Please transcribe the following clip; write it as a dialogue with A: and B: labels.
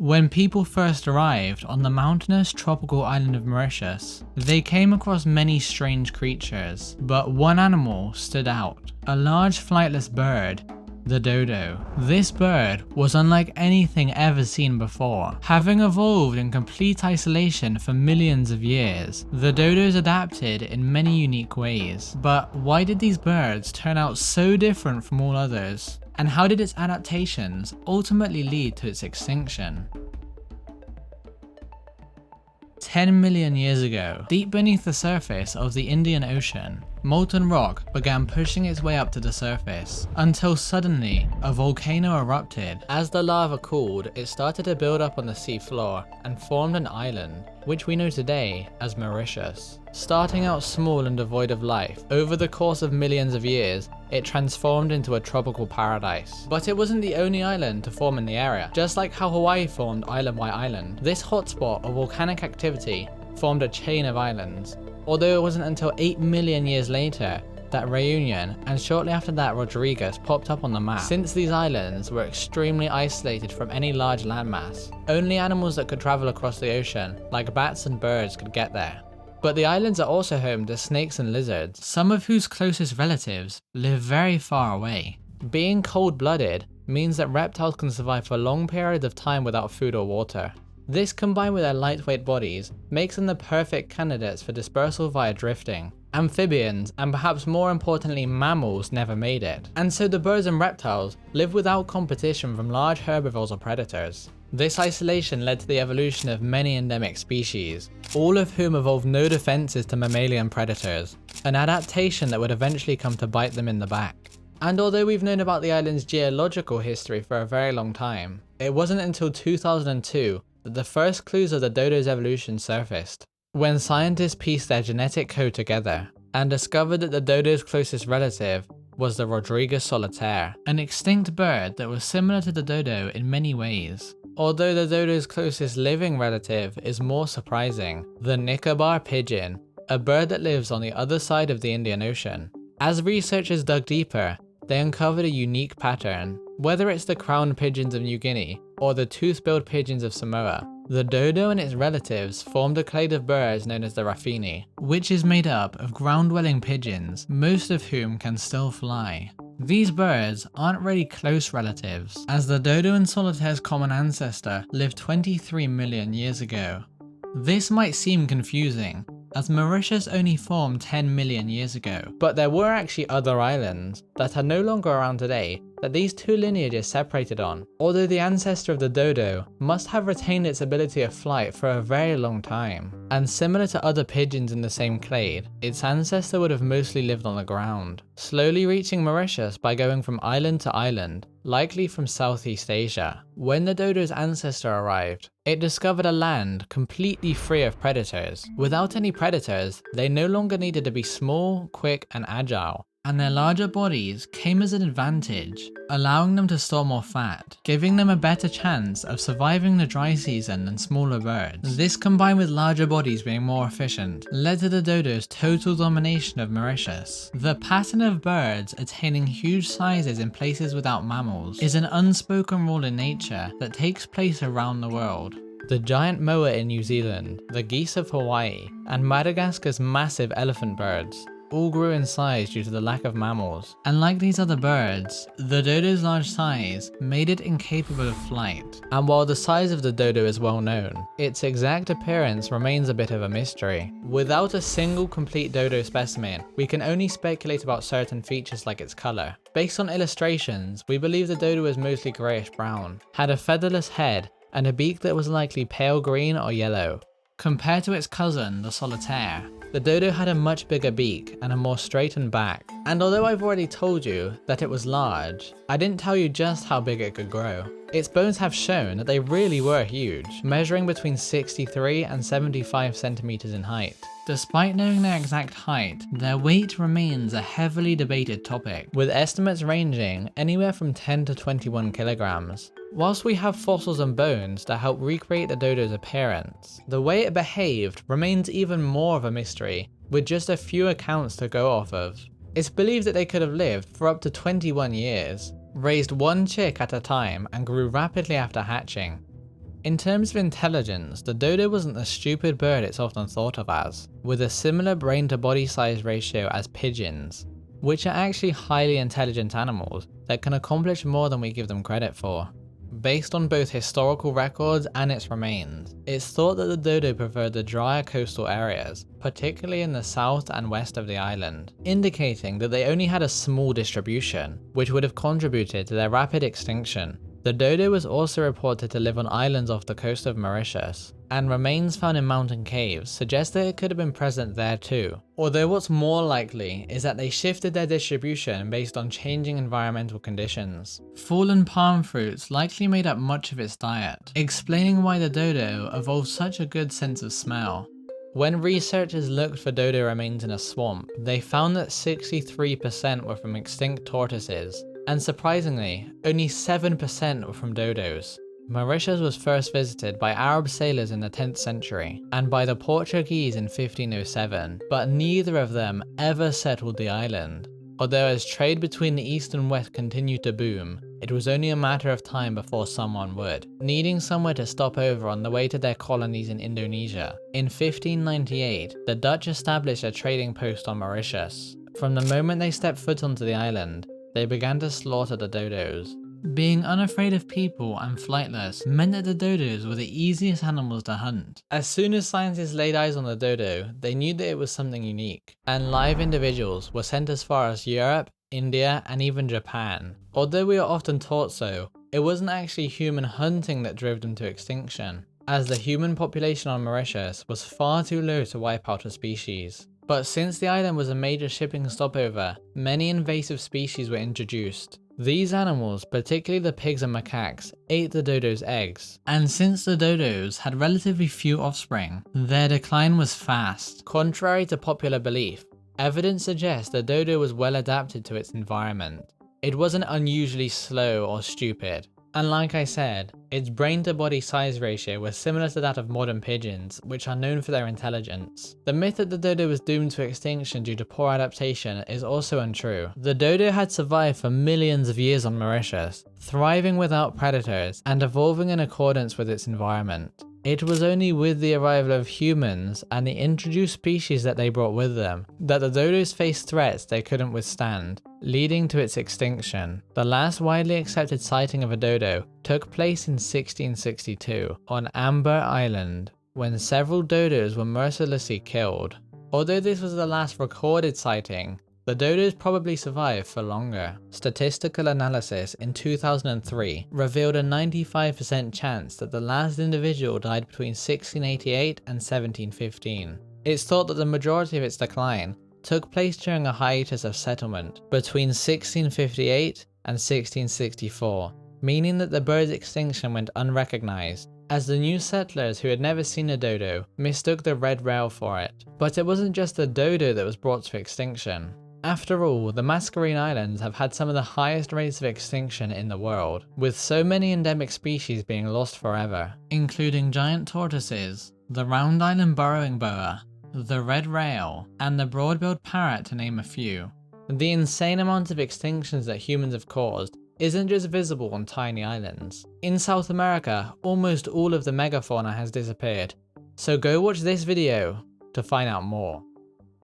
A: When people first arrived on the mountainous tropical island of Mauritius, they came across many strange creatures, but one animal stood out, a large flightless bird, the dodo. This bird was unlike anything ever seen before. Having evolved in complete isolation for millions of years, the dodos adapted in many unique ways. But why did these birds turn out so different from all others? And how did its adaptations ultimately lead to its extinction? 10 million years ago, deep beneath the surface of the Indian Ocean, molten rock began pushing its way up to the surface, until suddenly a volcano erupted. As the lava cooled, it started to build up on the sea floor and formed an island, which we know today as Mauritius. Starting out small and devoid of life, over the course of millions of years, it transformed into a tropical paradise. But it wasn't the only island to form in the area. Just like how Hawaii formed Island by Island, this hotspot of volcanic activity formed a chain of islands. Although it wasn't until 8 million years later that Reunion, and shortly after that Rodriguez, popped up on the map. Since these islands were extremely isolated from any large landmass, only animals that could travel across the ocean, like bats and birds, could get there. But the islands are also home to snakes and lizards, some of whose closest relatives live very far away. Being cold-blooded means that reptiles can survive for long periods of time without food or water. This, combined with their lightweight bodies, makes them the perfect candidates for dispersal via drifting. Amphibians, and perhaps more importantly mammals, never made it. And so the birds and reptiles live without competition from large herbivores or predators. This isolation led to the evolution of many endemic species, all of whom evolved no defenses to mammalian predators, an adaptation that would eventually come to bite them in the back. And although we've known about the island's geological history for a very long time, it wasn't until 2002 that the first clues of the dodo's evolution surfaced, when scientists pieced their genetic code together and discovered that the dodo's closest relative was the Rodriguez solitaire, an extinct bird that was similar to the dodo in many ways. Although the dodo's closest living relative is more surprising, the Nicobar pigeon, a bird that lives on the other side of the Indian Ocean. As researchers dug deeper, they uncovered a unique pattern. Whether it's the crowned pigeons of New Guinea or the tooth-billed pigeons of Samoa, the dodo and its relatives formed a clade of birds known as the Raphini, which is made up of ground-dwelling pigeons, most of whom can still fly. These birds aren't really close relatives, as the dodo and solitaire's common ancestor lived 23 million years ago. This might seem confusing, as Mauritius only formed 10 million years ago, but there were actually other islands that are no longer around today that these two lineages separated on, although the ancestor of the dodo must have retained its ability of flight for a very long time. And similar to other pigeons in the same clade, its ancestor would have mostly lived on the ground, slowly reaching Mauritius by going from island to island, likely from Southeast Asia. When the dodo's ancestor arrived, it discovered a land completely free of predators. Without any predators, they no longer needed to be small, quick, and agile, and their larger bodies came as an advantage, allowing them to store more fat, giving them a better chance of surviving the dry season than smaller birds. This, combined with larger bodies being more efficient, led to the dodo's total domination of Mauritius. The pattern of birds attaining huge sizes in places without mammals is an unspoken rule in nature that takes place around the world. The giant moa in New Zealand, the geese of Hawaii, and Madagascar's massive elephant birds all grew in size due to the lack of mammals. And like these other birds, the dodo's large size made it incapable of flight. And while the size of the dodo is well known, its exact appearance remains a bit of a mystery. Without a single complete dodo specimen, we can only speculate about certain features like its color. Based on illustrations, we believe the dodo is mostly grayish brown, had a featherless head, and a beak that was likely pale green or yellow. Compared to its cousin, the solitaire, the dodo had a much bigger beak and a more straightened back. And although I've already told you that it was large, I didn't tell you just how big it could grow. Its bones have shown that they really were huge, measuring between 63 and 75 centimeters in height. Despite knowing their exact height, their weight remains a heavily debated topic, with estimates ranging anywhere from 10 to 21 kilograms. Whilst we have fossils and bones that help recreate the dodo's appearance, the way it behaved remains even more of a mystery, with just a few accounts to go off of. It's believed that they could have lived for up to 21 years, raised one chick at a time, and grew rapidly after hatching. In terms of intelligence, the dodo wasn't the stupid bird it's often thought of as, with a similar brain to body size ratio as pigeons, which are actually highly intelligent animals that can accomplish more than we give them credit for. Based on both historical records and its remains, it's thought that the dodo preferred the drier coastal areas, particularly in the south and west of the island, indicating that they only had a small distribution, which would have contributed to their rapid extinction. The dodo was also reported to live on islands off the coast of Mauritius, and remains found in mountain caves suggest that it could have been present there too. Although what's more likely is that they shifted their distribution based on changing environmental conditions. Fallen palm fruits likely made up much of its diet, explaining why the dodo evolved such a good sense of smell. When researchers looked for dodo remains in a swamp, they found that 63% were from extinct tortoises, and surprisingly, only 7% were from dodos. Mauritius was first visited by Arab sailors in the 10th century, and by the Portuguese in 1507, but neither of them ever settled the island. Although as trade between the east and west continued to boom, it was only a matter of time before someone would, needing somewhere to stop over on the way to their colonies in Indonesia. In 1598, the Dutch established a trading post on Mauritius. From the moment they stepped foot onto the island, they began to slaughter the dodos. Being unafraid of people and flightless meant that the dodos were the easiest animals to hunt. As soon as scientists laid eyes on the dodo, they knew that it was something unique, and live individuals were sent as far as Europe, India, and even Japan. Although we are often taught so, it wasn't actually human hunting that drove them to extinction, as the human population on Mauritius was far too low to wipe out a species. But since the island was a major shipping stopover, many invasive species were introduced. These animals, particularly the pigs and macaques, ate the dodo's eggs, and since the dodos had relatively few offspring, their decline was fast. Contrary to popular belief, evidence suggests the dodo was well adapted to its environment. It wasn't unusually slow or stupid. And like I said, its brain to body size ratio was similar to that of modern pigeons, which are known for their intelligence. The myth that the dodo was doomed to extinction due to poor adaptation is also untrue. The dodo had survived for millions of years on Mauritius, thriving without predators and evolving in accordance with its environment. It was only with the arrival of humans and the introduced species that they brought with them that the dodos faced threats they couldn't withstand, leading to its extinction. The last widely accepted sighting of a dodo took place in 1662 on Amber Island, when several dodos were mercilessly killed. Although this was the last recorded sighting, the dodos probably survived for longer. Statistical analysis in 2003 revealed a 95% chance that the last individual died between 1688 and 1715. It's thought that the majority of its decline took place during a hiatus of settlement between 1658 and 1664, meaning that the bird's extinction went unrecognized, as the new settlers who had never seen a dodo mistook the red rail for it. But it wasn't just the dodo that was brought to extinction. After all, the Mascarene Islands have had some of the highest rates of extinction in the world, with so many endemic species being lost forever, including giant tortoises, the round island burrowing boa, the red rail, and the broad-billed parrot, to name a few. The insane amount of extinctions that humans have caused isn't just visible on tiny islands. In South America, almost all of the megafauna has disappeared, so go watch this video to find out more.